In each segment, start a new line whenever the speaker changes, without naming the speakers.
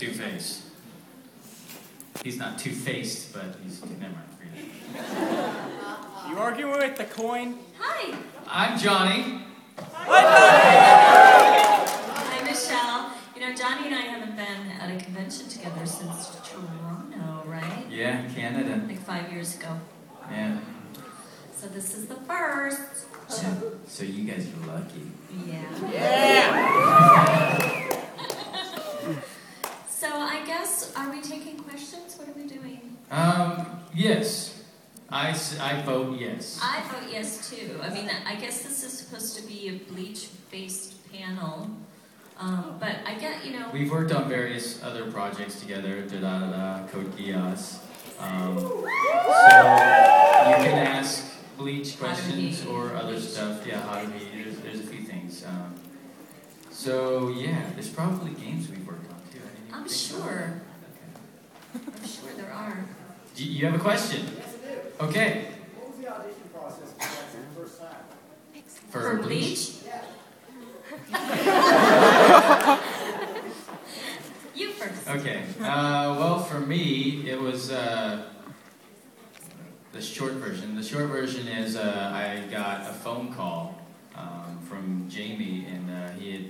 Two-Face. He's not two-faced, but he's... Never mind.
You arguing with the coin?
Hi.
I'm Johnny.
Hi, Michelle. You know, Johnny and I haven't been at a convention together since Toronto, right?
Yeah, Canada.
Like 5 years ago.
Yeah.
So this is the first.
So you guys are lucky.
Yeah. So I guess, are we taking questions? What are we doing?
Yes. I vote yes.
I vote yes too. I mean, I guess this is supposed to be a Bleach-based panel. But I get, you know...
We've worked on various other projects together, Code Geass. So you can ask Bleach questions or other stuff. Yeah, Haruhi, there's a few things. So yeah, there's probably games we've worked on too.
I'm sure. Okay. I'm sure there are.
You have a question? Okay.
What was the audition process for the first time?
For Bleach?
You first.
Okay. Well, for me, it was the short version. The short version is I got a phone call from Jamie, and he had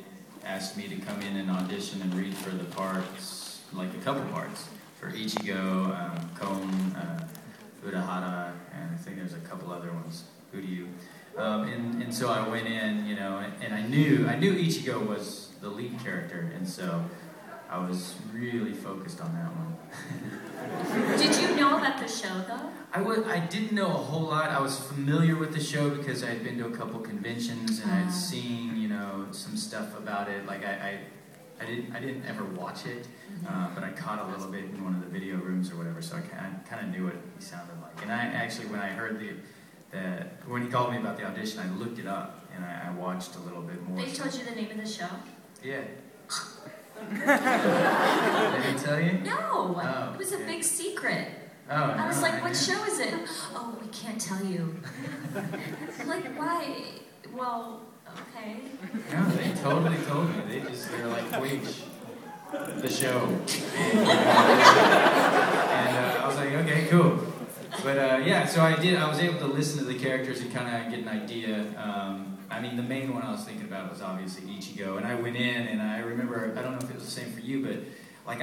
asked me to come in and audition and read for the parts, like a couple parts, for Ichigo, Kon, Urahara, and I think there's a couple other ones. Uryu. And so I went in, you know, and I knew Ichigo was the lead character, and so I was really focused on that one.
Did you know about the show though?
I didn't know a whole lot. I was familiar with the show because I had been to a couple conventions and I had seen, you know, some stuff about it. Like I didn't ever watch it, but I caught a little bit in one of the video rooms or whatever, so I kind of knew what he sounded like. And I actually, when I heard when he called me about the audition, I looked it up and I watched a little bit more.
They told you the name of the show?
Yeah. Did he tell you?
No,
oh,
it was a big secret.
Oh,
I was like, what
didn't.
show is it? Oh, we can't tell you. I'm like, why? Well, okay.
No, they totally told me. They're like, wait, the show. And I was like, okay, cool. But yeah, so I was able to listen to the characters and kind of get an idea. I mean, the main one I was thinking about was obviously Ichigo, and I went in and I remember, I don't know if it was the same for you, but like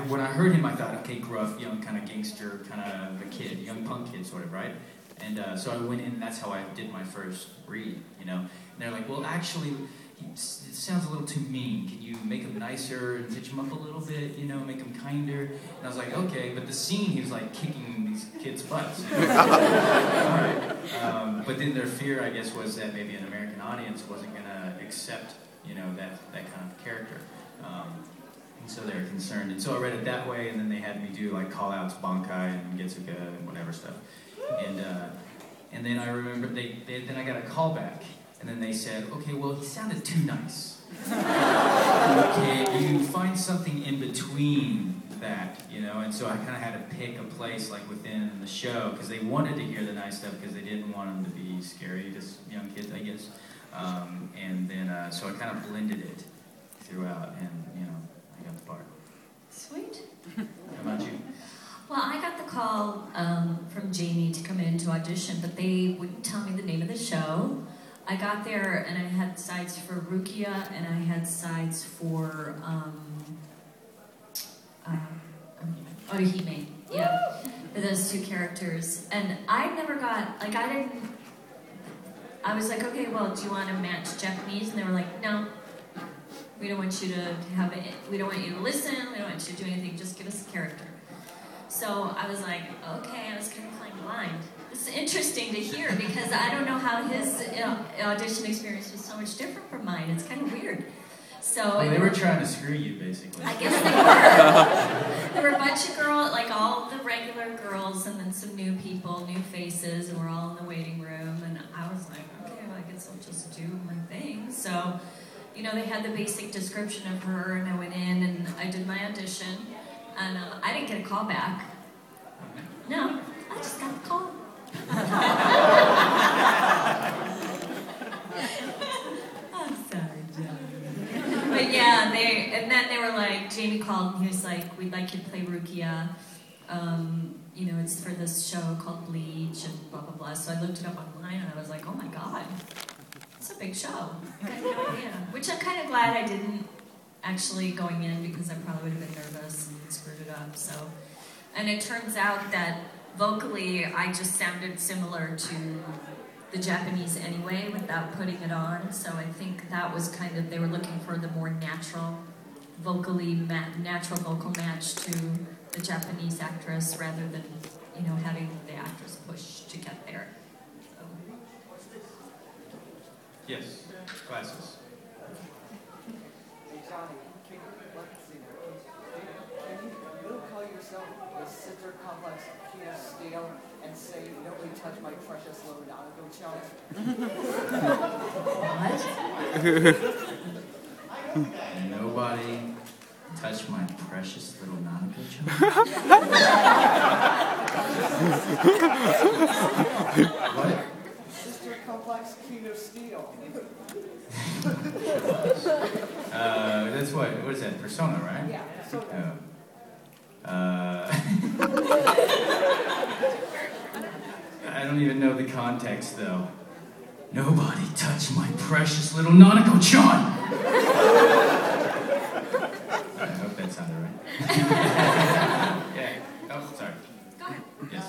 when I heard him, I thought, okay, gruff, young kind of gangster, kind of a kid, young punk kid sort of, right? And so I went in, and that's how I did my first read, you know? And they're like, well, actually, it sounds a little too mean. Can you make him nicer and pitch him up a little bit, you know, make him kinder? And I was like, okay, but the scene, he was like kicking these kids' butts. You know? All right. But then their fear, I guess, was that maybe an American audience wasn't going to accept, you know, that kind of character. And so they were concerned. And so I read it that way, and then they had me do like call-outs, Bankai, and Getsuga, and whatever stuff. And then I remember, then I got a call back. And then they said, okay, well, he sounded too nice. Can you find something in between that, you know? And so I kind of had to pick a place like within the show because they wanted to hear the nice stuff because they didn't want them to be scary, just young kids, I guess. And then, so I kind of blended it throughout, and, you know, I got the part.
Sweet.
How about you?
Well, I got the call from Jamie to come in to audition, but they wouldn't tell me the name of the show. I got there and I had sides for Rukia and I had sides for Orihime. Yeah, for those two characters. And I never got, like, I was like, okay, well, do you want to match Japanese? And they were like, no, we don't want you to have it, we don't want you to listen, we don't want you to do anything, just give us a character. So I was like, okay, I was kind of playing blind. It's interesting to hear because I don't know how his audition experience was so much different from mine. It's kind of weird. So
well, they were trying to screw you, basically.
I guess they were. There were a bunch of girls, like all the regular girls, and then some new people, new faces, and we're all in the waiting room. And I was like, okay, well, I guess I'll just do my thing. So, you know, they had the basic description of her, and I went in and I did my audition, and I didn't get a call back. No, I just got the call. I'm sorry, John. But yeah, and then they were like, Jamie called and he was like, we'd like you to play Rukia. You know, it's for this show called Bleach and blah, blah, blah. So I looked it up online and I was like, oh my God, it's a big show. I had no idea. Which I'm kind of glad I didn't actually going in because I probably would have been nervous and screwed it up. So, and it turns out that vocally I just sounded similar to the Japanese anyway without putting it on. So I think that was kind of, they were looking for the more natural, natural vocal match to the Japanese actress rather than, you know, having the actress push to get there. So.
Yes, glasses.
Hey Johnny, can you call yourself the Sister Complex Kia Steel and say, nobody touch my precious little Nautical child?
What? Nobody touch my precious little Nautical child? What?
Sister Complex Kia Steel.
That's what is that, Persona, right?
Yeah, Persona.
I don't even know the context, though. Nobody touch my precious little Nanako-chan! I hope that sounded right. Yeah. Oh, sorry.
Go ahead.
Yes.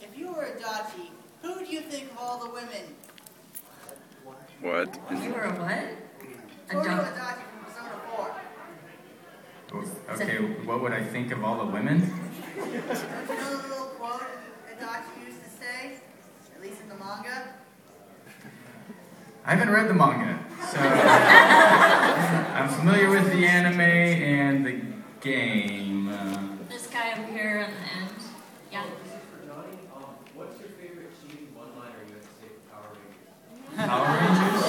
If you were a Dachi, who would you think of all the women?
What?
You were a what?
Who were a Dachi from Persona 4?
Okay, what would I think of all the women?
Don't you know the little quote a Dachi used to say? At least in the manga?
I haven't read the manga, so I'm familiar with the anime and the game.
This guy over here on the end. Yeah.
What's your favorite cheesy one-liner you have to say for Power Rangers?
Power Rangers?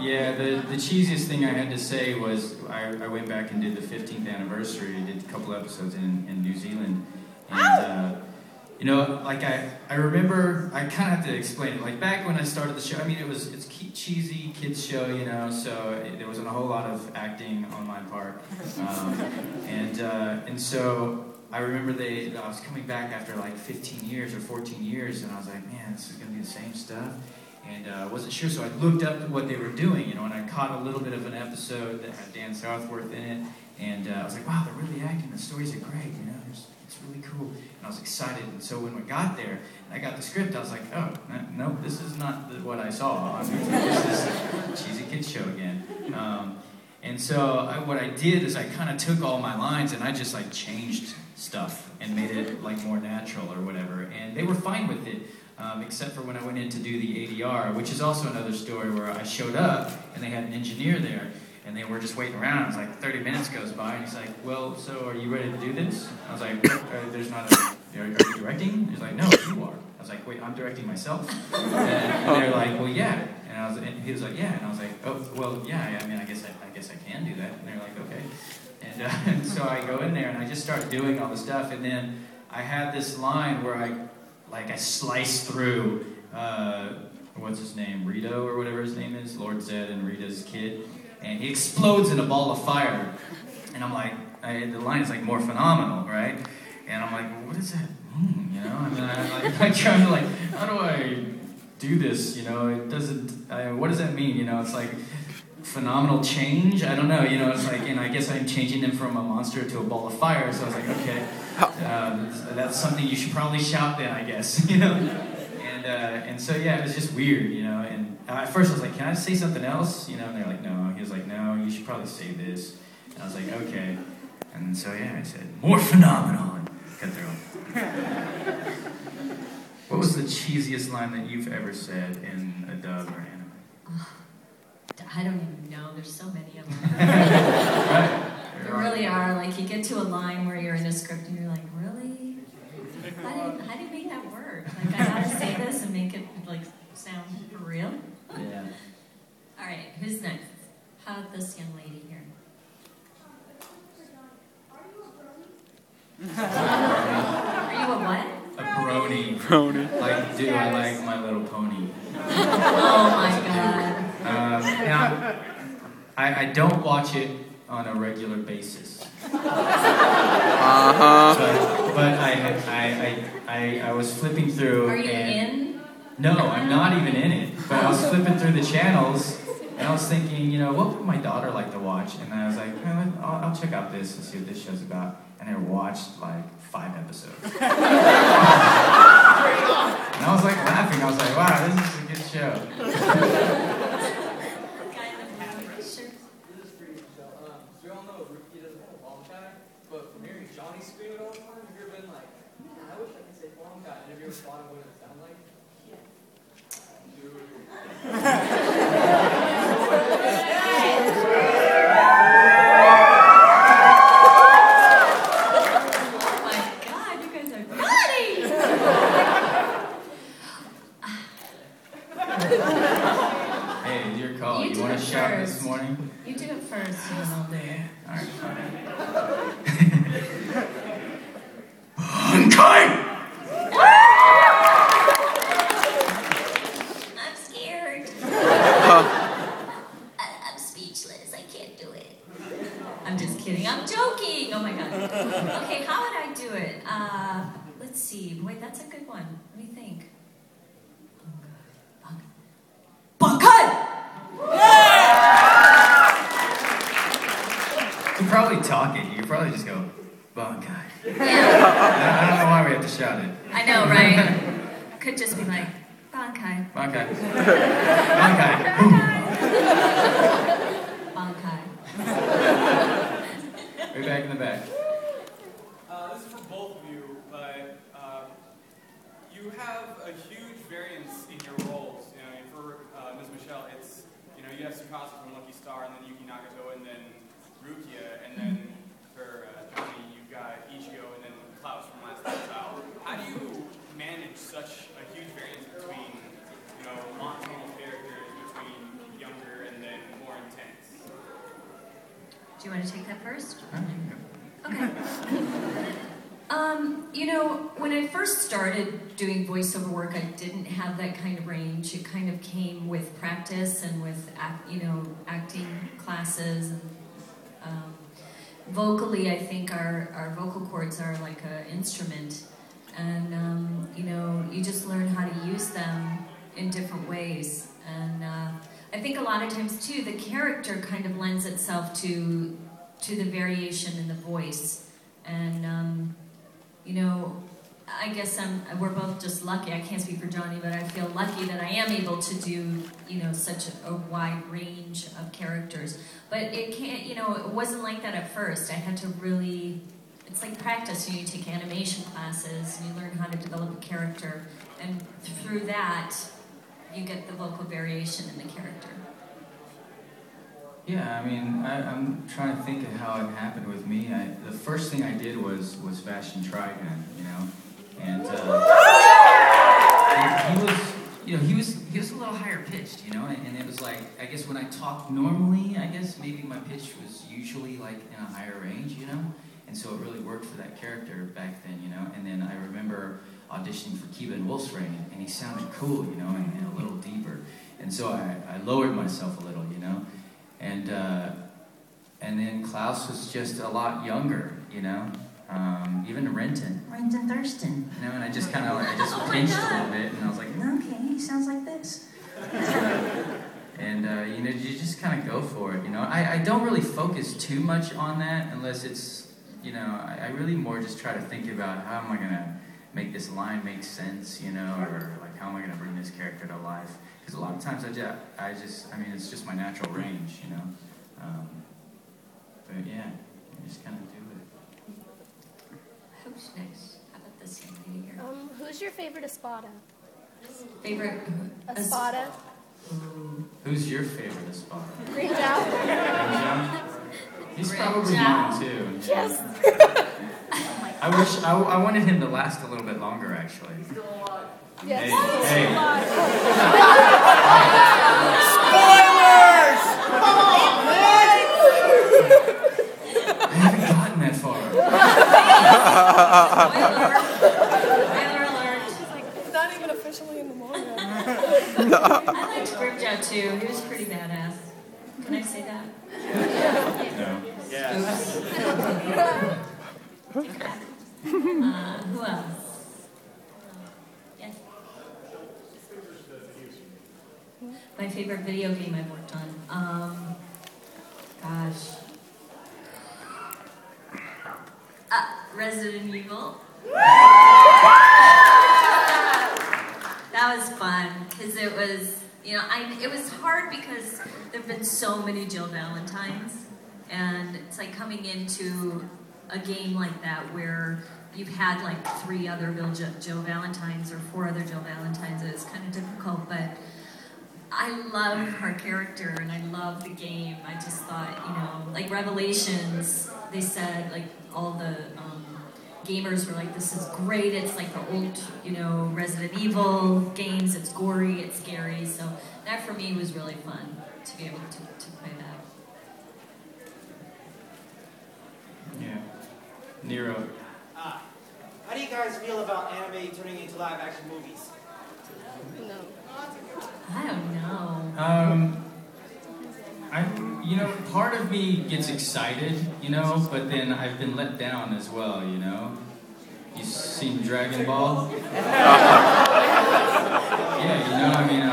Yeah, the cheesiest thing I had to say was I went back and did the 15th anniversary, did a couple episodes in New Zealand, and you know, like I remember, I kind of have to explain it, like back when I started the show, I mean it's cheesy kids show, you know, so there wasn't a whole lot of acting on my part, and so I remember I was coming back after like 15 years or 14 years, and I was like, man, this is going to be the same stuff. And I wasn't sure, so I looked up what they were doing, you know, and I caught a little bit of an episode that had Dan Southworth in it, and I was like, wow, they're really acting, the stories are great, you know, it's really cool. And I was excited, and so when we got there, and I got the script, I was like, oh, no, this is not what I saw. I mean, this is a cheesy kids show again. And so what I did is I kind of took all my lines, and I just like changed stuff and made it like more natural or whatever, and they were fine with it. Except for when I went in to do the ADR, which is also another story where I showed up and they had an engineer there and they were just waiting around. It was like 30 minutes goes by and he's like, well, so are you ready to do this? I was like, there's not are you directing? He's like, no, you are. I was like, wait, I'm directing myself? And they're like, well, yeah. And he was like, yeah. And I was like, oh, well, yeah, I mean, I guess I can do that. And they're like, okay. And so I go in there and I just start doing all the stuff, and then I had this line where I sliced through, what's his name, Rito or whatever his name is, Lord Zed and Rita's kid, and he explodes in a ball of fire, and I'm like, the line is like more phenomenal, right? And I'm like, well, what does that mean, you know? I mean, I'm trying to like, how do I do this, you know? It doesn't, what does that mean, you know? It's like, phenomenal change? I don't know, you know, it's like, and I guess I'm changing them from a monster to a ball of fire, so I was like, okay, that's something you should probably shout then, I guess, you know? And so, yeah, it was just weird, you know, and at first I was like, can I say something else? You know, and they're like, no. He was like, no, you should probably say this. And I was like, okay. And so, yeah, I said, more phenomenal, and cut through them. What was the cheesiest line that you've ever said in a dub or anime?
I don't even know. There's so many of them.
Right.
There really are. Like, you get to a line where you're in a script and you're like, really? How do you make that work? Like, I gotta say this and make it, like, sound real?
Yeah.
All right, who's next? How about this young lady here?
Are you a brony?
Are you a what?
A brony.
Pony.
Like, do I like My Little Pony?
Oh my god.
Now, I don't watch it on a regular basis. But I was flipping through.
Are you
and
in?
No, I'm not even in it. But I was flipping through the channels, and I was thinking, you know, what would my daughter like to watch? And I was like, I'll check out this and see what this show's about. And I watched like 5 episodes. And I was like laughing. I was like, wow, this is a good show.
Sure.
This is pretty Michelle. So you all know Ruff doesn't have a long guy, but from hearing Johnny scream it all the time, have you ever been like, man, I wish I could say long guy? And have you ever thought of what it would sound like?
Oh my god, you guys are naughty!
Hey, it's your call.
You
You
do
want
it
to shout
first.
this morning?
You do it first, and then I'll do it.
All right, fine. Unkind!
I'm scared. I'm speechless. I can't do it. I'm just kidding. I'm joking. Oh my god. Okay, how would I do it? Let's see. Wait, that's a good one. Let me think. Bunkai!
You probably talk it. You could probably just go, Bunkai.
Yeah,
I don't know why we have to shout it.
I know, right? Could just be like, Bunkai.
Bunkai. Bunkai.
Bunkai.
Way back in the back.
This is for both of you, but you have a huge variance in your roles. You know, for Ms. Michelle, it's, you know, you have Tsukasa from Lucky Star, and then Yuki Nagato, and then Rukia, and then for Johnny, you've got Ichigo, and then Klaus from Last Lifestyle. How do you manage such a huge variance between, you know, monotone characters, between younger and then more intense?
Do you want to take that first?
Huh?
Okay. You know, when I first started doing voiceover work, I didn't have that kind of range. It kind of came with practice and with, acting classes. And, vocally, I think our vocal cords are like an instrument. And, you just learn how to use them in different ways. And I think a lot of times, too, the character kind of lends itself to the variation in the voice. And, I guess we're both just lucky. I can't speak for Johnny, but I feel lucky that I am able to do, such a wide range of characters. But it can't, it wasn't like that at first. I had to really, it's like practice. You take animation classes, and you learn how to develop a character. And through that, you get the vocal variation in the character.
Yeah, I mean, I'm trying to think of how it happened with me. The first thing I did was Bastion Trigun, and he was a little higher pitched, and it was like, I guess when I talked normally, I guess maybe my pitch was usually like in a higher range, and so it really worked for that character back then, and then I remember auditioning for Kiba and Wolf's Rain, and he sounded cool, and a little deeper, and so I lowered myself a little, and then Klaus was just a lot younger, even Renton Thurston, and I just kind of pinched a little bit, and I was like, okay, he sounds like this, and you just kind of go for it, I don't really focus too much on that unless it's, I really more just try to think about how am I gonna make this line make sense, or like how am I gonna bring this character to life. Because a lot of times it's just my natural range, but yeah, I just kind of do it.
Who's next? How about this young lady here?
Who's your favorite Espada?
Favorite?
Espada?
Who's your favorite Espada?
Rinjao?
He's probably mine too.
Yes.
I wanted him to last a little bit longer, actually.
He's still alive.
Yes.
Hey.
Spoilers!
Come on, man!
I haven't gotten that far.
Spoiler alert. Spoiler alert. liked Grimjaw too. He was pretty badass. Can I say that?
No.
Yes.
Who else? Yes. My favorite video game I've worked on. Gosh. Resident Evil. That was fun because it was, you know, it was hard because there've been so many Jill Valentines, and it's like coming into a game like that where you've had like 3 other Jill Valentines or 4 other Jill Valentines. It's kind of difficult, but I love her character and I love the game. I just thought, you know, like Revelations, they said like all the gamers were like, this is great. It's like the old, you know, Resident Evil games. It's gory, it's scary. So that for me was really fun to be able to play that.
Yeah. Nero.
How do you guys feel about anime turning into live action movies?
No.
I don't know.
You know, part of me gets excited, you know, but then I've been let down as well, you know. You seen Dragon Ball? Yeah, you know, I mean,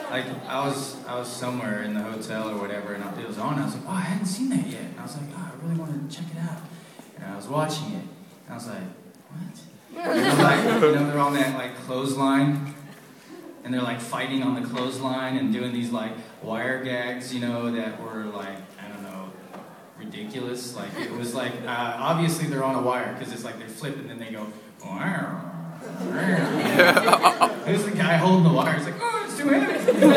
like I was somewhere in the hotel or whatever, and it was on. And I was like, oh, I hadn't seen that yet. And I was like, oh, I really want to check it out. And I was watching it, and I was like, what? And they're like, you know, they're on that like clothesline. And they're like fighting on the clothesline and doing these like wire gags, you know, that were like, I don't know, ridiculous. Like it was like, obviously they're on a wire because it's like they flip and then they go, wow. Who's the guy holding the wire? It's like, oh, it's too heavy. And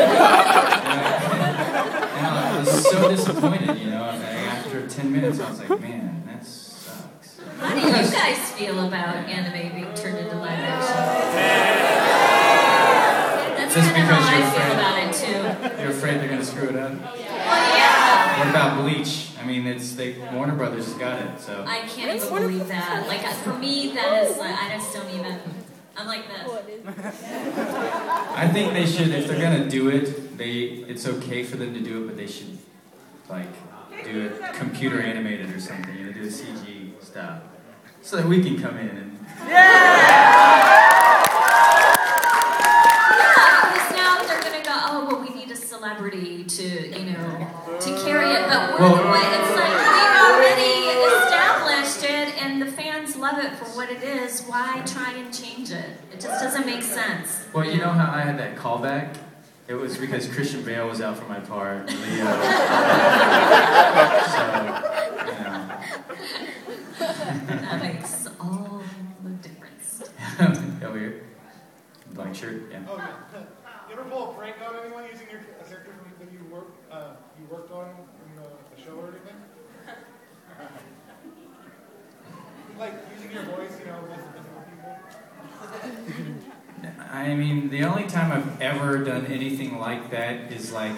I was so disappointed, you know. After 10 minutes, I was like, man, that sucks.
How do you guys feel about anime being turned into live action?
Just
That's kind of
because
how I
you're
feel
afraid.
about it too.
You're afraid they're gonna screw it up?
Well, yeah.
What about Bleach? I mean, Warner Brothers has got it, so.
I can't even believe that. Like, for me, that is like, I just don't even, I'm like this.
I think they should, if they're gonna do it, it's okay for them to do it, but they should, like, do it computer animated or something, you know, do a CG stuff. So that we can come in and...
Celebrity to, you know, to carry it, but it's like we've already established it and the fans love it for what it is. Why try and change it? It just doesn't make sense.
Well, you know how I had that callback? It was because Christian Bale was out for my part, Leo. So, you know.
That makes all the difference.
Over here. Black shirt, yeah.
Oh, yeah. You ever pull a prank on anyone using a character that you worked on in the show or anything? Like using your voice, you know, with people?
I mean, the only time I've ever done anything like that is like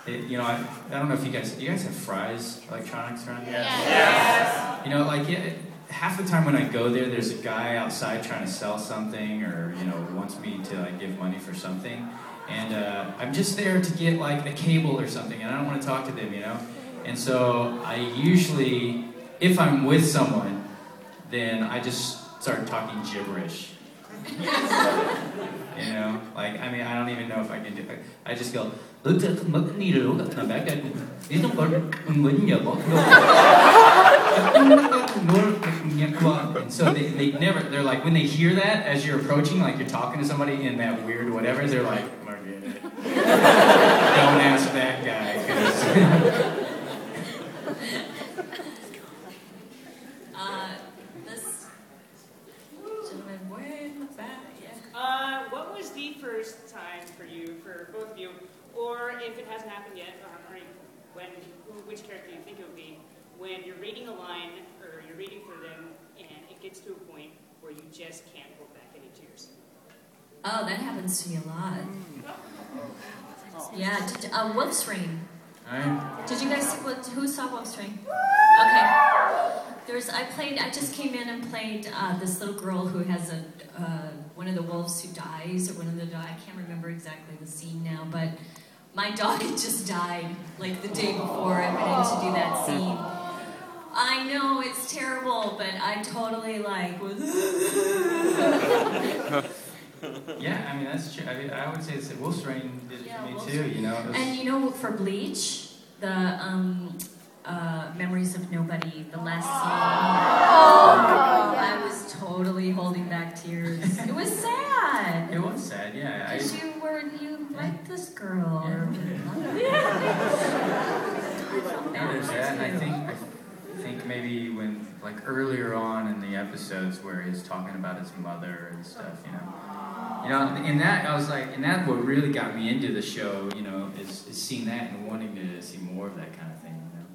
you know, I don't know if you guys have Fry's Electronics around here?
Yes.
You know, like, half the time when I go there, there's a guy outside trying to sell something or, you know, wants me to, like, give money for something. And I'm just there to get, like, a cable or something, and I don't want to talk to them, you know? And so I usually, if I'm with someone, then I just start talking gibberish. You know? Like, I mean, I don't even know if I can do it. I just go, and so they're like, when they hear that as you're approaching, like you're talking to somebody in that weird whatever, they're like, forget it. Don't ask that guy.
This gentleman way in the back,
what was the first time for you, for both of you, or if it hasn't happened yet, which character you think it would be, when you're reading a line, or you're reading for them, and it gets to a point where you just can't hold back any tears?
Oh, that happens to me a lot. Yeah, Wolf's Rain. Did you guys, who saw Wolf's Rain? Okay. I just came in and played this little girl who has a one of the wolves who dies, or one of the I can't remember exactly the scene now, but my dog had just died like the day before I went in to do that scene. I know it's terrible, but I totally like was.
Yeah, I mean that's true. I would say it's Wolf's Rain did it for me too. You know.
And you know, for Bleach, the Memories of Nobody, the last scene. Oh, I was totally holding back tears. It was sad.
It was sad, yeah.
Because you liked this girl.
Yeah. There's that, and I think maybe when, like earlier on in the episodes where he's talking about his mother and stuff, you know, in that I was like, and that's what really got me into the show, you know, is seeing that and wanting to see more of that kind of thing, you know.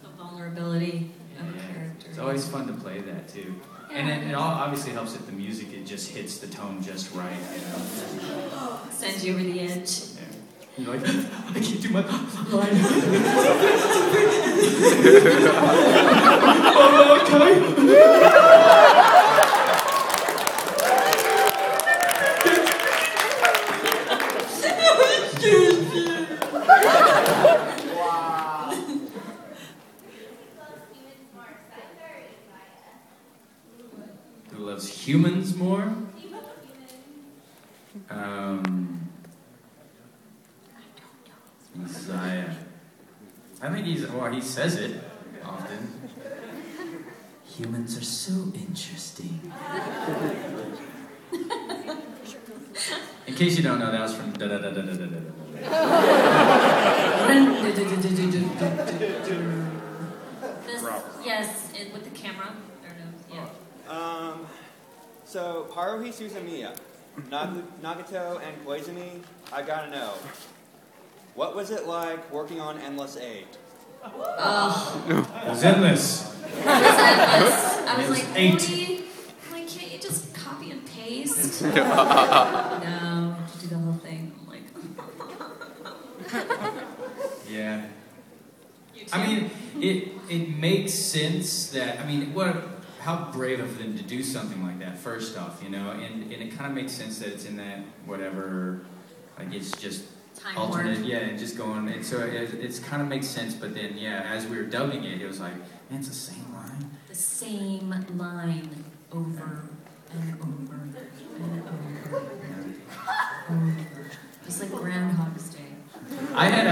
The vulnerability of a character.
It's always fun to play that too.
Yeah.
And it all obviously helps that the music, it just hits the tone just right, you know.
Sends you over the edge.
Yeah. You're like, I can't do my line. Oh, okay. Who loves humans more? Messiah. I think he says it often. Humans are so interesting. In case you don't know, that was from da da da da da da da.
Yes, with the camera. Or no, yeah.
So Haruhi Suzumiya, Nagato, and Koizumi, I gotta know. What was it like working on Endless 8?
Oh.
It was endless.
I was like,
8.
Cody, like, can't you just copy and paste? No, I have to do the whole thing. I'm like,
Yeah. I mean, it makes sense that, I mean, how brave of them to do something like that, first off, you know, and it kind of makes sense that it's in that whatever, like it's just
time
alternate,
warp.
yeah, and just going, and so it's kind of makes sense, but then, yeah, as we were dubbing it, it was like, man, it's the same line.
The same line over and over and over. Just like Groundhog's Day.
I had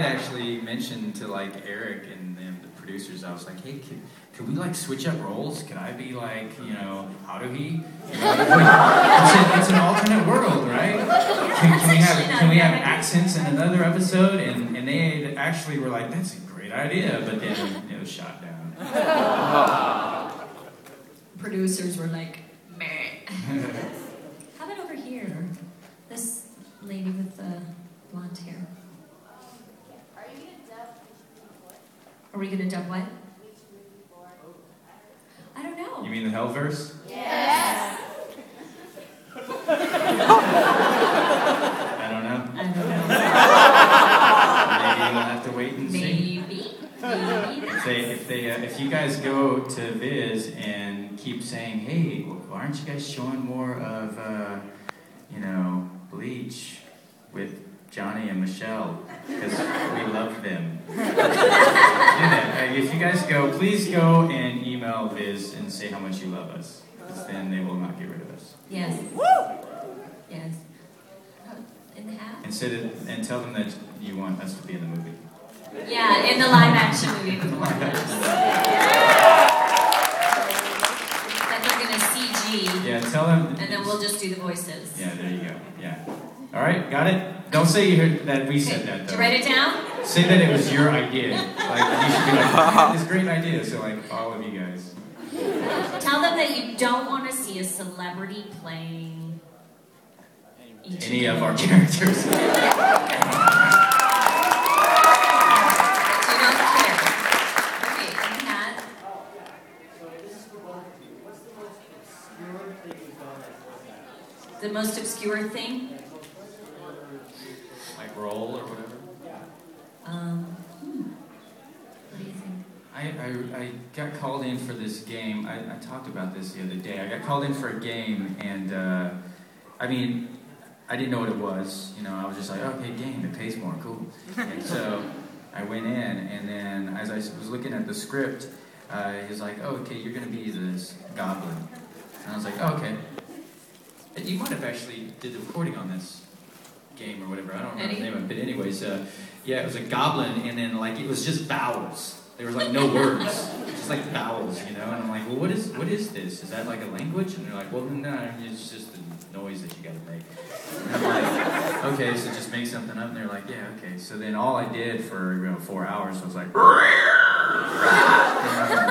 actually mentioned to like Eric and them, the producers, I was like, hey, could we like switch up roles? Could I be like, you know, Haruhi? It's an alternate world, right? Can we have accents in another episode? And they actually were like, that's a great idea, but then it was shot down.
Producers were like, meh. How about over here? This lady with the blonde hair. Are we gonna dub what? I don't know.
You mean the Hellverse?
Yes.
I don't know. Maybe we'll have to wait and see. If you guys go to Viz and keep saying, hey, why aren't you guys showing more of, Bleach with Johnny and Michelle? Because we love them. Do that. If you guys go, please go and email Viz and say how much you love us. Because then they will not get rid of us.
Yes. Yes. In the hat?
And tell them that you want us to be in the movie.
Yeah, in the live action movie with one of us. That they're gonna CG.
Yeah, tell them.
And then we'll just do the voices.
Yeah, there you go. Yeah. All right, got it? Don't say you heard that we said that, though.
Did you write it down?
Say that it was your idea. Like, you should be like, this great idea. So, like, all of you guys.
Tell them that you don't want to see a celebrity playing
any of our characters.
You don't care. Okay, and Kat? The most obscure thing?
Like roll or whatever?
What do you think?
I I got called in for this game. I talked about this the other day. I got called in for a game, and I mean, I didn't know what it was. You know, I was just like, okay, game, it pays more, cool. And so I went in, and then as I was looking at the script, he was like, oh, okay, you're going to be this goblin. And I was like, oh, okay. And you might have actually did the recording on this game or whatever. I don't remember the name of it. But anyways, yeah, it was a goblin, and then like it was just vowels. There was like no words, just like vowels, you know. And I'm like, well, what is this? Is that like a language? And they're like, well, no, it's just the noise that you got to make. And I'm like, okay, so just make something up. And they're like, yeah, okay. So then all I did for 4 hours was like,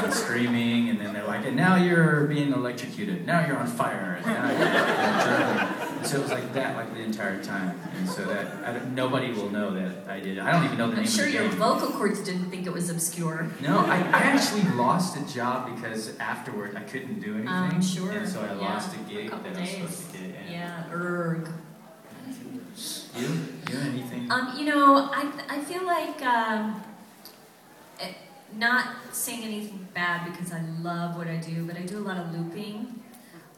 and screaming, and then they're like, and now you're being electrocuted. Now you're on fire. And now you're drowning. And so it was like that, like the entire time. And so that nobody will know that I did it. I don't even know the name of the game.
I'm sure your vocal cords didn't think it was obscure.
No, I actually lost a job because afterward I couldn't do anything.
I'm sure.
And so I lost a gig
that
I was supposed to get.
Yeah, erg.
You anything?
You know, I feel like not saying anything bad because I love what I do, but I do a lot of looping.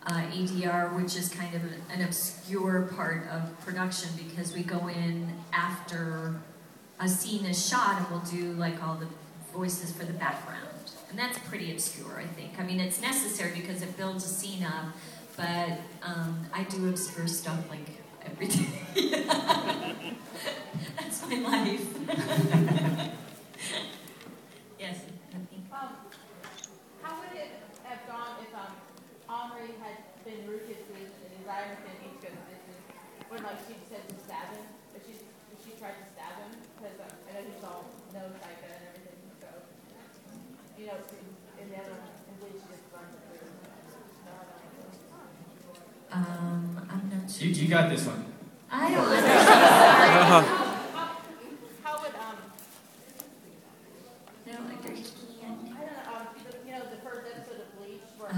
ADR, which is kind of an obscure part of production because we go in after a scene is shot and we'll do like all the voices for the background. And that's pretty obscure, I think. I mean, it's necessary because it builds a scene up, but I do obscure stuff like every day. That's my life. Yes.
How would it have gone if Henri had been ruthless and his iron been each good position? When like she said to stab him, but she tried to stab him because I know he's all no psycho and everything. So you know, in the other in which just runs through.
I'm not sure.
You got this one.
I don't understand.
How would
No, I understand.
I don't know. You know, the first episode of Bleach where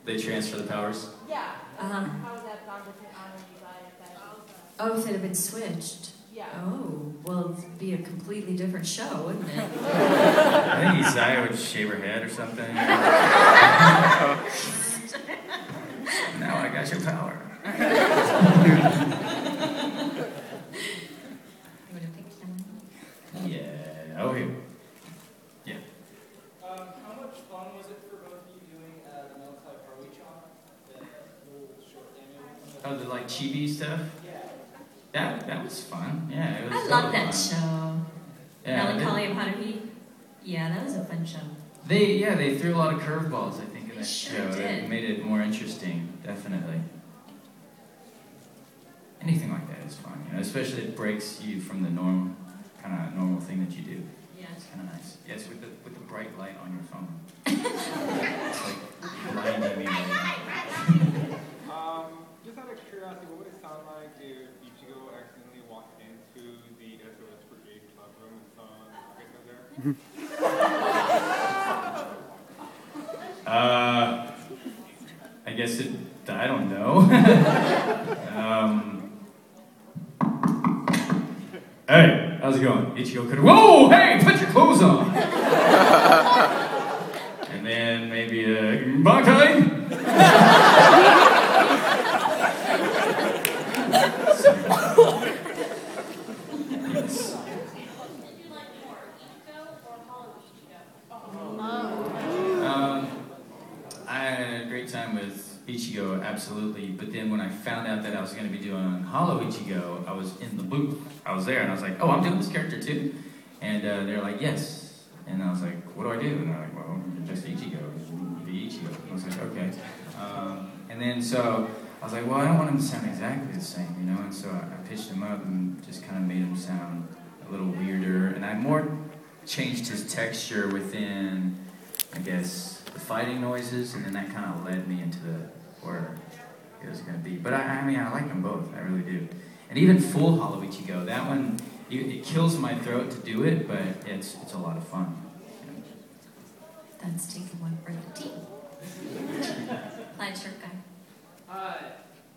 They transfer the powers?
yeah. How would that gone between Honor and Uzziah?
Oh, if it had been switched.
Yeah.
Oh, well, it'd be a completely different show, wouldn't it?
I think Uzziah would shave her head or something. Now I got your power. Yeah. Oh, here. Yeah.
How much fun was it for both of you doing the multi-Pro-Echan? The little short anime?
Oh, the like chibi stuff?
Yeah.
That was fun. Yeah, it was
I love that
fun.
show.
Yeah,
Melancholy of Haruhi. Yeah, that was a fun show.
They threw a lot of curveballs, I think, in that
sure
show.
did.
It made it more interesting, definitely. Anything like that is fun, you know, especially it breaks you from the normal thing that you do.
Yeah.
It's kind of nice. Yes, with the bright light on your phone. It's like blinding me right now.
Just out of curiosity, what would it sound like if Ichigo accidentally walked into the SOS Brigade club room and saw Nagato there?
I guess I don't know. Hey, how's it going? Ichigo could. Whoa, hey, put your clothes on. And then maybe Bankai. I had a great time with Ichigo, absolutely. But then when I found out that I was going to be doing Hollow Ichigo, I was in the booth. I was there, and I was like, oh, I'm doing this character too. And they're like, yes. And I was like, what do I do? And they're like, well, you're just Ichigo. You be Ichigo. And I was like, okay. And then so I was like, well, I don't want him to sound exactly the same, you know? And so I pitched him up and just kind of made him sound a little weirder. And I more changed his texture within, I guess, the fighting noises, and then that kind of led me into where it was going to be. But I mean, I like them both. I really do. And even full Hollow Ichigo, that one, it kills my throat to do it, but it's a lot of fun.
That's taking one for the team. Plaid shirt guy.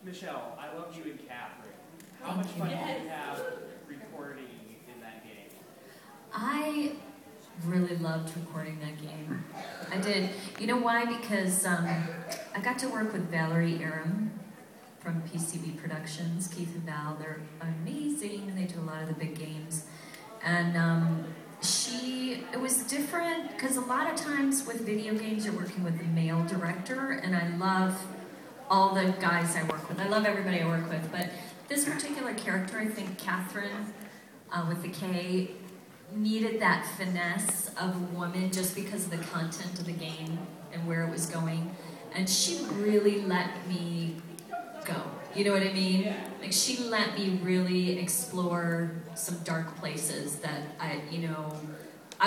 Michelle, I loved you in Catherine. How much fun did you have recording in that game?
really loved recording that game. I did. You know why? Because I got to work with Valerie Aram from PCB Productions. Keith and Val, they're amazing. They do a lot of the big games. And it was different, because a lot of times with video games you're working with a male director, and I love all the guys I work with. I love everybody I work with, but this particular character, I think Catherine, with the K, needed that finesse of a woman just because of the content of the game and where it was going. And she really let me go. You know what I mean? Like, she let me really explore some dark places that I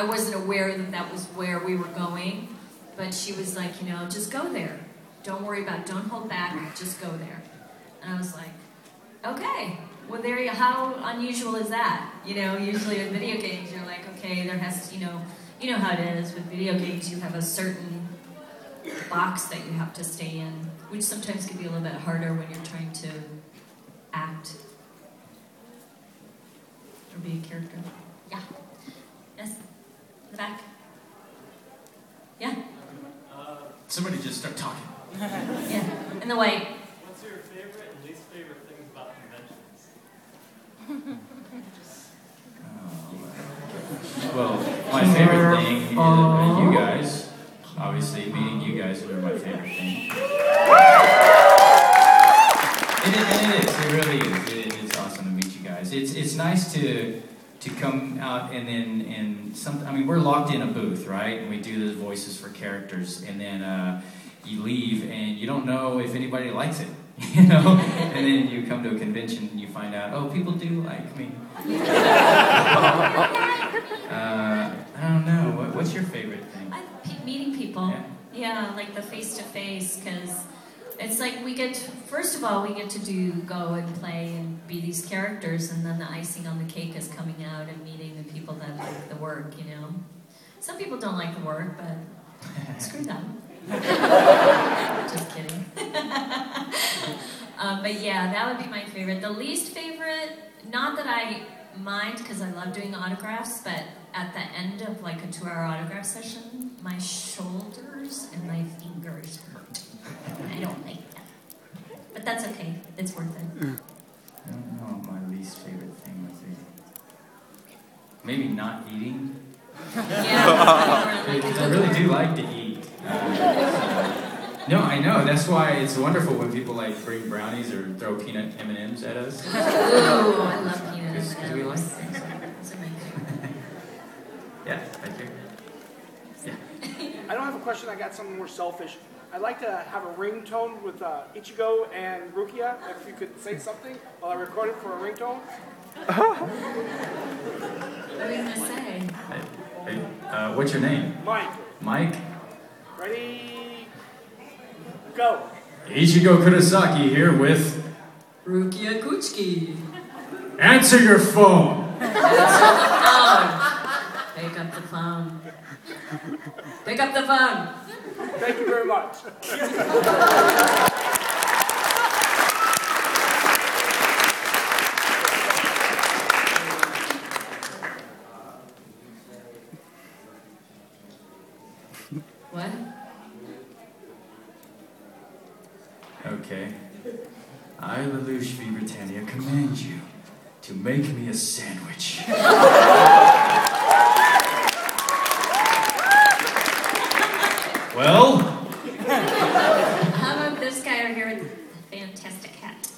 wasn't aware that that was where we were going, but she was like, just go there. Don't worry about it. Don't hold back. Just go there. And I was like, okay. Well, how unusual is that? Usually with video games, you're like, okay, there has to, you know how it is. With video games, you have a certain box that you have to stay in, which sometimes can be a little bit harder when you're trying to act or be a character. Yeah. Yes. In the back. Yeah.
Somebody just start talking.
Yeah. In the white.
What's your favorite and least favorite things about conventions?
Well, my favorite thing is you guys. Obviously, meeting you guys are my favorite thing. It is. It really is. It's awesome to meet you guys. It's nice to come out and we're locked in a booth, right? And we do the voices for characters, and then you leave and you don't know if anybody likes it, And then you come to a convention and you find out, oh, people do like me. I don't know. What's your favorite thing?
Meeting people. Yeah, like the face-to-face, because it's like first of all, we get to go and play and be these characters, and then the icing on the cake is coming out and meeting the people that like the work, Some people don't like the work, but screw them. Just kidding. But yeah, that would be my favorite. The least favorite, not that I mind, because I love doing autographs, but at the end of like a 2-hour autograph session, my shoulders and my fingers hurt. I don't like that. But that's okay. It's worth it.
I don't know what my least favorite thing would be. Maybe not eating.
Yeah.
Because I really do like to eat. No, I know. That's why it's wonderful when people like bring brownies or throw peanut M&Ms at us.
Ooh, I love peanut M&Ms.
Because we like things. Yeah, right here. Yeah.
I don't have a question. I got something more selfish. I'd like to have a ringtone with Ichigo and Rukia. If you could say something while I record it for a ringtone.
What are you going to say?
Hey, what's your name?
Mike.
Mike?
Ready? Go.
Ichigo Kurosaki here with...
Rukia Kuchiki.
Answer your phone!
Pick up the phone. Pick up the phone.
Thank you very much.
What?
Okay. I, Lelouch V. Britannia, command you to make me a sandwich. Well?
How about this guy over here with a fantastic hat?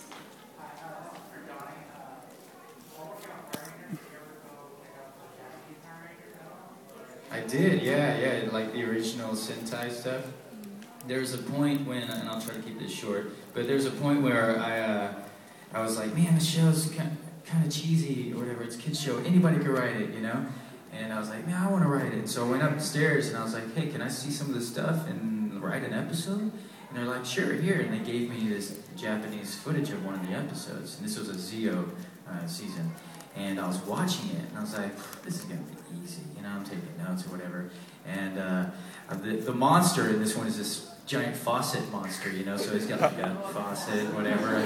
I did, yeah, like the original Sentai stuff. There's a point when, and I'll try to keep this short, but there's a point where I was like, man, this show's kind of cheesy or whatever. It's a kid's show. Anybody could write it, And I was like, man, I want to write it. So I went upstairs and I was like, hey, can I see some of this stuff and write an episode? And they're like, sure, here. And they gave me this Japanese footage of one of the episodes. And this was a Zio season. And I was watching it and I was like, this is going to be easy. I'm taking notes or whatever. And the monster in this one is this giant faucet monster, so he's got like a faucet, whatever.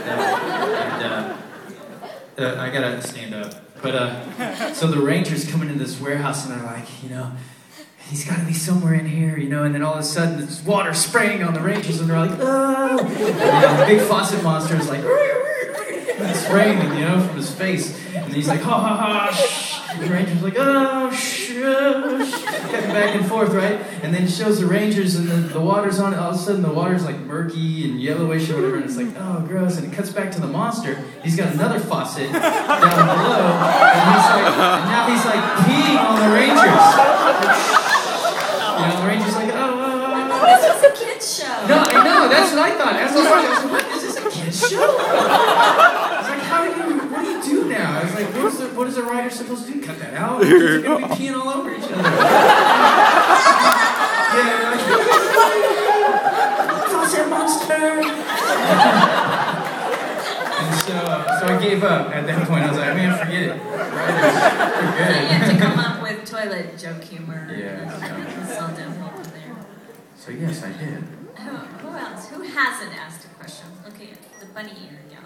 And I gotta stand up. But so the Rangers come into this warehouse and they're like, he's got to be somewhere in here, you know, and then all of a sudden there's water spraying on the Rangers, and they're like, oh! And the big faucet monster is like, spraying him, you know, from his face, and he's like, ha ha ha, shh. And the Rangers like, oh, shush, cutting back and forth, right? And then it shows the Rangers, and the water's on it, all of a sudden the water's like murky and yellowish or whatever, and it's like, oh, gross, and it cuts back to the monster. He's got another faucet down below, and now he's like peeing on the Rangers. You know, the Ranger's like, oh.
This was a kid's show.
No, I know, that's what I thought. As I was watching, I was like, what, is this a kid's show? I was like, what do you do now? I was like, what is a writer supposed to do? Cut that out? They're going to be peeing all over each other. Yeah. Faucet monster! And so I gave up at that point. I was like, man, forget it. Writers, forget it.
You have to come up with toilet joke humor.
Yeah.
It's all downhill from there.
So yes, I did.
Who else? Who hasn't asked a question? Okay, the bunny ear gal.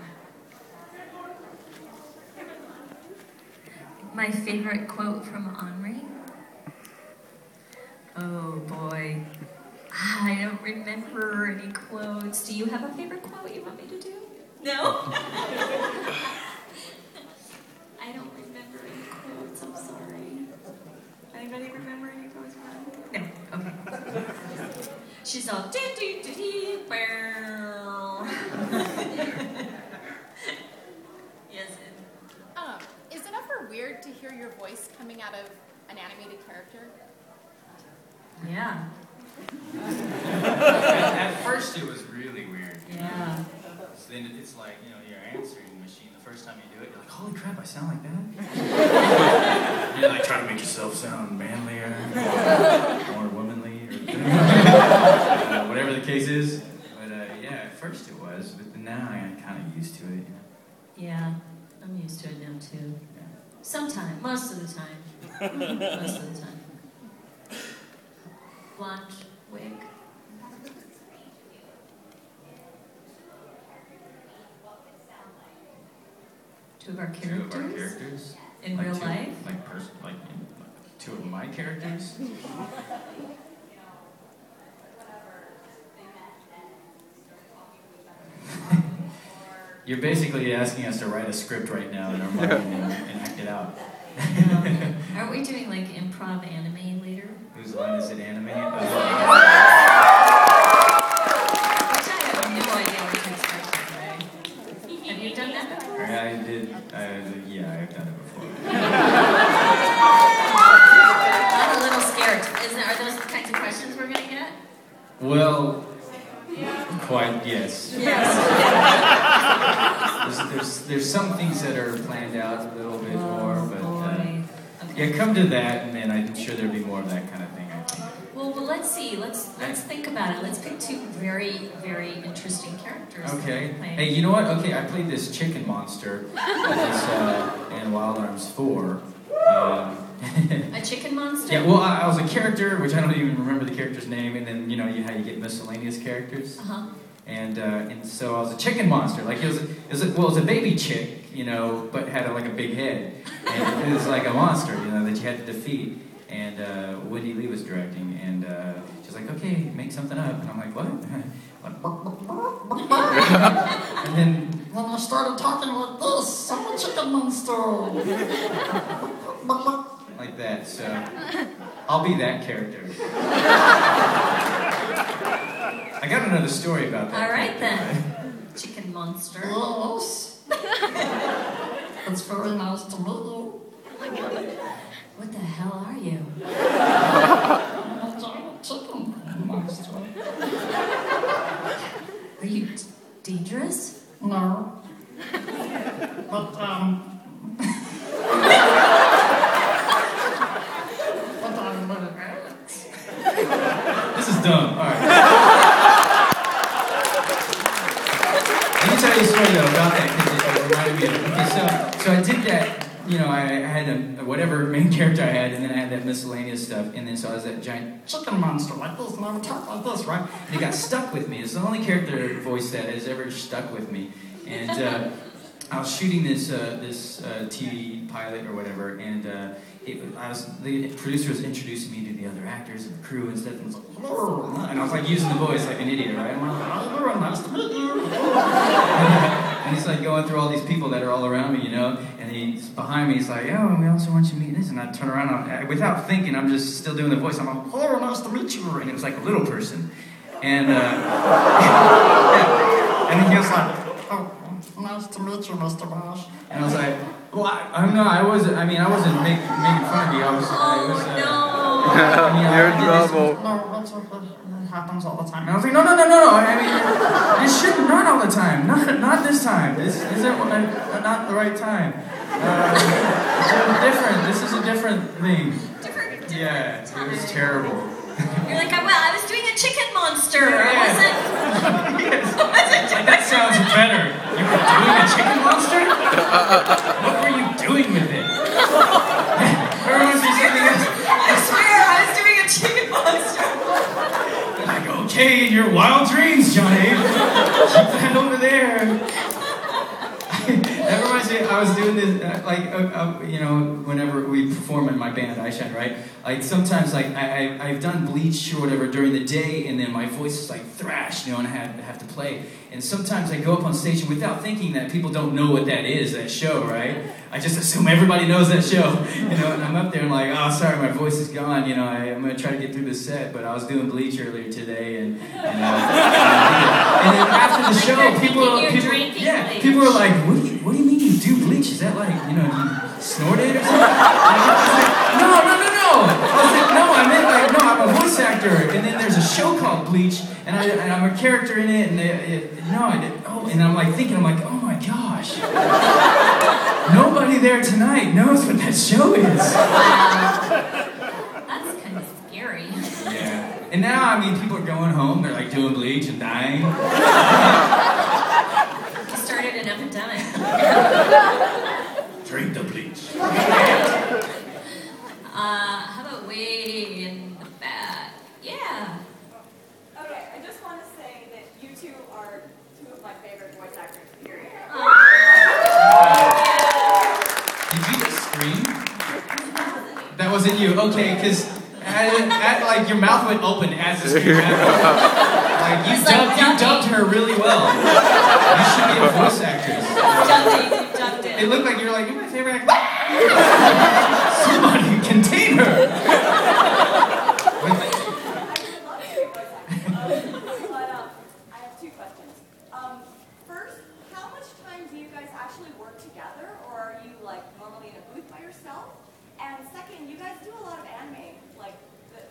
My favorite quote from Henri? Oh boy. I don't remember any quotes. Do you have a favorite quote you want me to do? No? I don't remember any quotes, I'm sorry. Anybody remember any quotes? No, okay. She's all Yes.
Is it ever weird to hear your voice coming out of an animated character?
Yeah.
At first it was really weird.
Yeah.
So then it's like, you know, your answering machine, the first time you do it, you're like, holy crap, I sound like that? You like try to make yourself sound manlier, more womanly, or whatever the case is. But yeah, at first it was, but now I'm kind of used to it. You know?
Yeah, I'm used to it now too. Sometimes, most of the time. Most of the time. Blonde wig. Two of our characters? In
like
real
two,
life?
Like two of my characters? You're basically asking us to write a script right now in our mind and act it out.
Aren't we doing like improv anime later?
Whose line is it, anime?
Which I have no idea what to expect today. Have you done that before?
I did. Yeah, I've done it before.
I'm a little scared. Are those the kinds of questions we're going to get?
Well, quite, yes. There's some things that are planned out a little bit more, but yeah, come to that, and then I'm sure there'll be more of that kind of thing, I think.
Well, let's see. Let's think about it. Let's pick two very, very interesting characters.
Okay. Hey, you know what? Okay, I played this chicken monster in Wild Arms 4.
A chicken monster?
Yeah, well, I was a character, which I don't even remember the character's name, and then, you know, how you get miscellaneous characters.
Uh-huh.
And so I was a chicken monster. Like, it was a baby chick, you know, but had like a big head. And it was like a monster, you know, that you had to defeat. And Wendy Lee was directing, and she's like, okay, make something up. And I'm like, what? And then I started talking like this. I'm a chicken monster. Like that, so I'll be that character. I got another story about that.
All right, then. Chicken monster.
Yes. It's very nice to meet you.
What the hell are you?
I'm a giant chicken monster.
Are you dangerous?
No. But, this is dumb. All right. Let me tell you a story though about that because it reminded me of it. Okay, so I did that. You know, I had whatever main character I had, and then I had that miscellaneous stuff, and then so I was that giant chicken monster like this, and I would talk like this, right? And it got stuck with me. It's the only character voice that has ever stuck with me. And I was shooting this TV pilot or whatever, and the producer was introducing me to the other actors and the crew and stuff, and was like, "Hello," and I was like using the voice like an idiot, right? I'm like, "Hello, nice to meet you." And he's like going through all these people that are all around me, you know, and he's behind me, he's like, "Oh, and we also want you to meet this," and I turn around, and without thinking, I'm just still doing the voice, I'm like, "Hello, nice to meet you," and it was like a little person, and yeah. And then he was like, "Oh, nice to meet you, Mr. Bosch," and I was like, "Well, I wasn't making fun of you. I was,
You're in trouble.
It happens all the time." And I was like, no. I mean, this shouldn't, not all the time. Not this time. This isn't not the right time. Different. This is a different thing.
Different
yeah,
time.
it was terrible.
You're like, I was doing a chicken monster. I wasn't.
Yes. Like, that sounds better. You were doing a chicken monster? What were you doing with it? Everyone's just something else.
I swear, I was doing a chicken monster.
Like, okay, in your wild dreams, Johnny. Keep that over there. That reminds me, I was doing this, you know, whenever we perform in my band, I Shine, right? Like, sometimes, like, I've done Bleach or whatever during the day, and then my voice is, like, thrash, you know, and I have to play. And sometimes I go up on stage without thinking that people don't know what that is, that show, right? I just assume everybody knows that show, you know, and I'm up there and like, oh, sorry, my voice is gone, you know, I'm going to try to get through this set, but I was doing Bleach earlier today, and then after the show, people were like, what do you mean you do Bleach? Is that like, you know, you snort it or something? No. I was like, no, I meant like, no, I'm a voice actor, and then there's a show called Bleach, and I'm a character in it, and I'm like thinking, oh my gosh, nobody there tonight knows what that show is.
That's kind of scary.
Yeah, and now, I mean, people are going home, they're like doing Bleach and dying.
You started an epidemic.
Drink the Bleach.
How about way in the back? Yeah.
Okay, I just want to say that you two are two of my favorite voice actors, period.
Did you just scream? That wasn't you. Okay, because like your mouth went open as the scream happened. Like you dubbed her really well. You should be a voice actress.
Dubbed it.
It looked like you're my favorite actor. Somebody contain her.
I have two questions. First, how much time do you guys actually work together, or are you like normally in a booth by yourself? And second, you guys do a lot of anime, like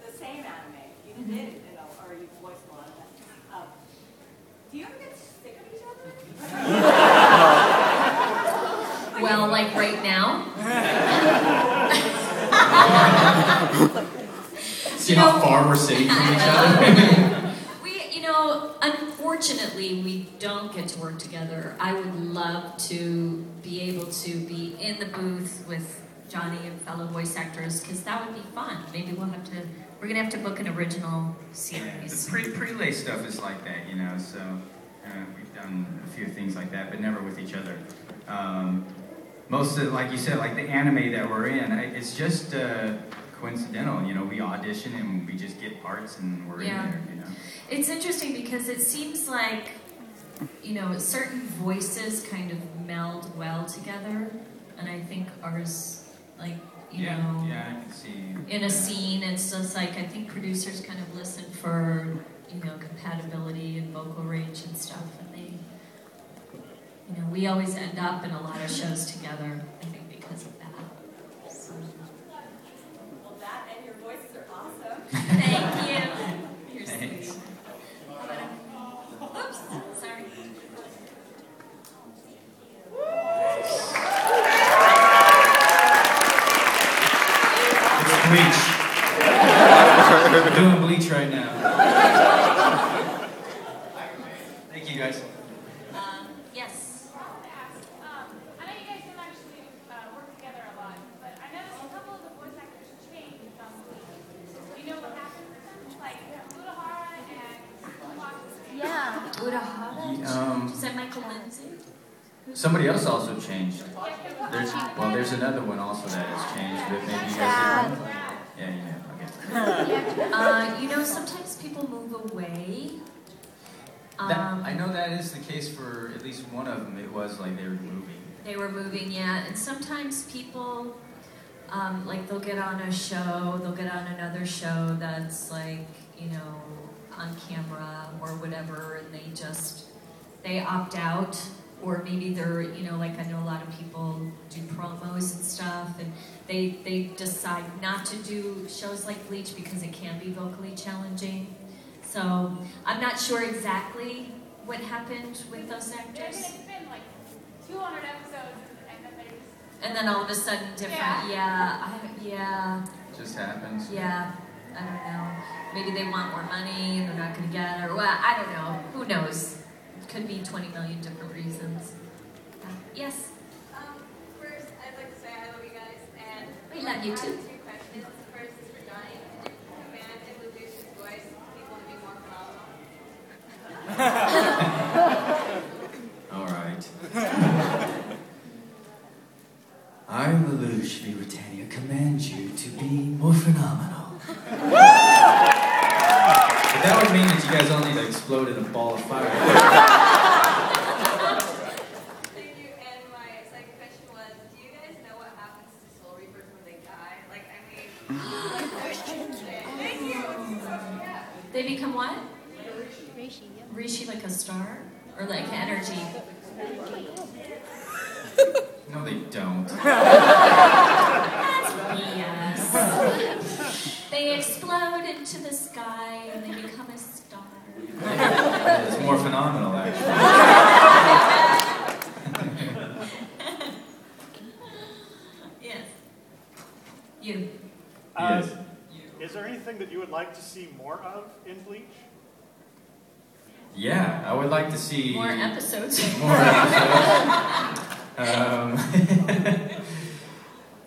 the same anime. You did, you know, or you voiced a lot of them. Do you ever get sick of each other?
Well, like right now.
See how far we're sitting from each other?
Unfortunately, we don't get to work together. I would love to be able to be in the booth with Johnny and fellow voice actors, because that would be fun. Maybe we're gonna have to book an original series.
The pre-lay stuff is like that, you know, so we've done a few things like that, but never with each other. Most of, like you said, like the anime that we're in, it's just coincidental, you know, we audition and we just get parts and we're in there, you know.
It's interesting because it seems like, you know, certain voices kind of meld well together, and I think ours, like, you know,
I can see.
In a scene, it's just like, I think producers kind of listen for, you know, compatibility and vocal range and stuff, and they, you know, we always end up in a lot of shows together, I think, because of that. So.
Well, that and your voices are awesome.
Thank you. You're
Thanks.
sweet. Oops, sorry.
It's Bleach. We're doing Bleach right now. Thank you, guys.
Yes.
I wanted to ask, I know you guys don't actually work together a lot, but I noticed a couple of the voice actors changed on Bleach. Do you know what happened with them? Like Udahara and
Yeah. Udahara. Is that Michael Lindsay?
Somebody else also changed.
Yeah,
There's another one also that has changed, but maybe you guys didn't know. Yeah, you know. Okay.
You know, sometimes people move away.
I know that is the case for at least one of them. It was like they were moving.
They were moving, yeah. And sometimes people, like they'll get on a show, they'll get on another show that's like, you know, on camera or whatever, and they opt out. Or maybe they're, you know, like I know a lot of people do promos and stuff, and they decide not to do shows like Bleach because it can be vocally challenging. So I'm not sure exactly what happened with those actors.
It's been like 200 episodes,
and then all of a sudden different. Yeah.
It just happens.
Yeah, I don't know. Maybe they want more money and they're not going to get it, or well, I don't know. Who knows? Could be 20 million different reasons. Yes?
First, I'd like to say I love you guys, and
we love you too.
I have 2 questions. The first is for Johnny. Did you command in Lucius's voice people to be more phenomenal?
All right. I, Lelouch v. Britannia, command you to be more phenomenal. But that would mean that you guys all need to explode in a ball of fire.
Thank you. And my second question was, do you guys know what happens to Soul Reapers when they die? Like, I mean, thank you.
They become what? Rishi, like a star? Or like energy?
No, they don't.
That's BS. They explode into the sky and they become a star.
It's more phenomenal, actually.
Yes. You.
Yes.
Is there anything that you would like to see more of in Bleach?
Yeah, I would like to see...
More episodes.
More episodes.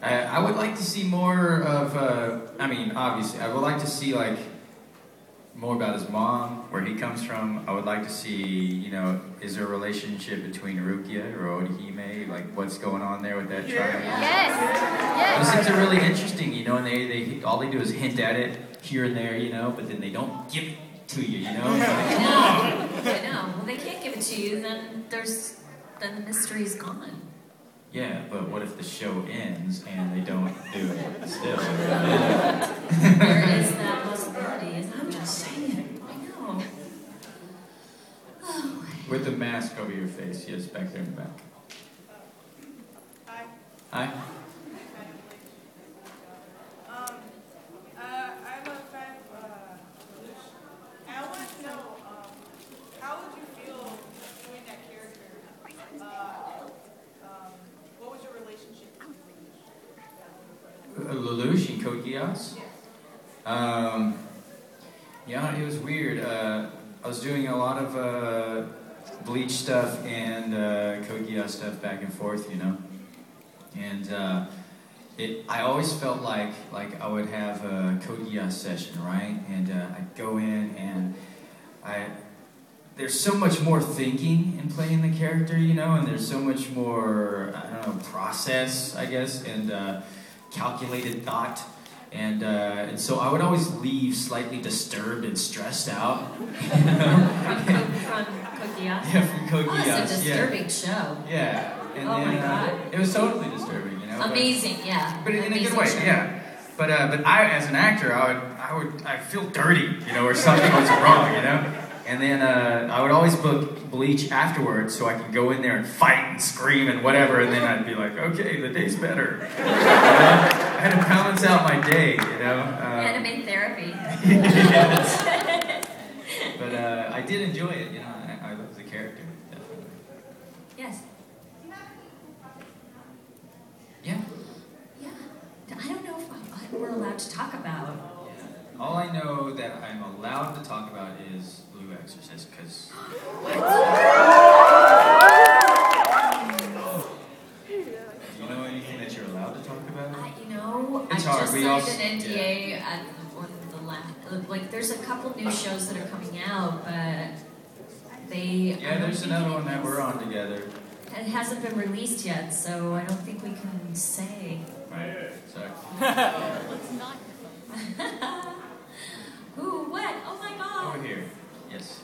I would like to see more of, I mean, obviously, I would like to see, like, more about his mom, where he comes from. I would like to see, you know, is there a relationship between Rukia or Orihime, like, what's going on there with that triangle?
Yes!
Those things are really interesting, you know, and they all they do is hint at it here and there, you know, but then they don't give it to you, you know?
I know. Well, they can't give it to you, then the mystery's gone.
Yeah, but what if the show ends and they don't do it still?
There is that possibility. I'm just saying. I know. Oh.
With the mask over your face, yes, back there in the back.
Hi.
Hi.
I'm a fan of and I want to know, how would you feel doing that character? What was your relationship with
Lelouch and Code Geass? Yeah, it was weird. I was doing a lot of Bleach stuff and Code Geass stuff back and forth, you know? And I always felt like I would have a Code Geass session, right? And I'd go in and there's so much more thinking in playing the character, you know, and there's so much more, I don't know, process, I guess, and calculated thought. And so I would always leave slightly disturbed and stressed out.
From Code Geass?
Yeah, from Code Geass.
Oh, it's a disturbing show.
Yeah. And
oh
then,
my God.
It was totally disturbing, you know.
Amazing, yeah.
But in a good way, yeah. But I, as an actor, I feel dirty, you know, or something was wrong, you know. And then I would always book Bleach afterwards so I could go in there and fight and scream and whatever, and then I'd be like, okay, the day's better. You know? I had to balance out my day, you know.
Anime therapy.
But I did enjoy it, you know. I love the character, definitely.
Yes. Yeah. Yeah. I don't know what we're allowed to talk about.
All I know that I'm allowed to talk about is Blue Exorcist, because... Do you know anything that you're allowed to talk about?
You know,
It's
I
hard.
just
We
signed
all-
an NDA at one of the last... Like, there's a couple new shows that are coming out, but they...
Yeah, there's another one that we're on together.
it hasn't been released yet, so I don't think we can say.
Right. Sorry.
Let's not. Who? What? Oh my God.
Over here. Yes.